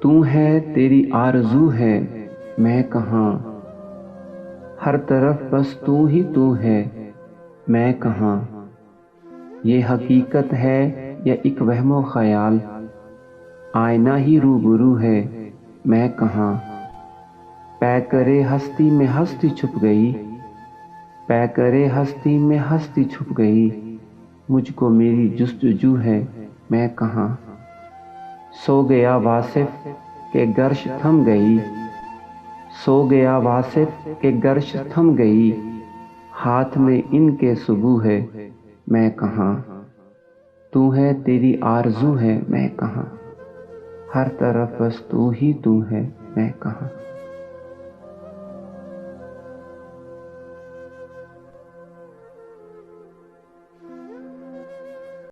تو ہے تیری آرزو ہے میں کہاں، ہر طرف بس تو ہی تو ہے میں کہاں۔ یہ حقیقت ہے یا ایک وہم و خیال، آئینہ ہی روبرو ہے میں کہاں۔ پے کرے ہستی میں ہستی چھپ گئی، پے کرے ہستی میں ہستی چھپ گئی، مجھ کو میری جستجو ہے میں کہاں۔ سو گیا واصف کہ گرش تھم گئی، سو گیا واصف کہ گرش تھم گئی، ہاتھ میں ان کے صبح ہے میں کہاں۔ تو ہے تیری آرزو ہے میں کہاں، ہر طرف بس تو ہی تو ہے میں کہاں۔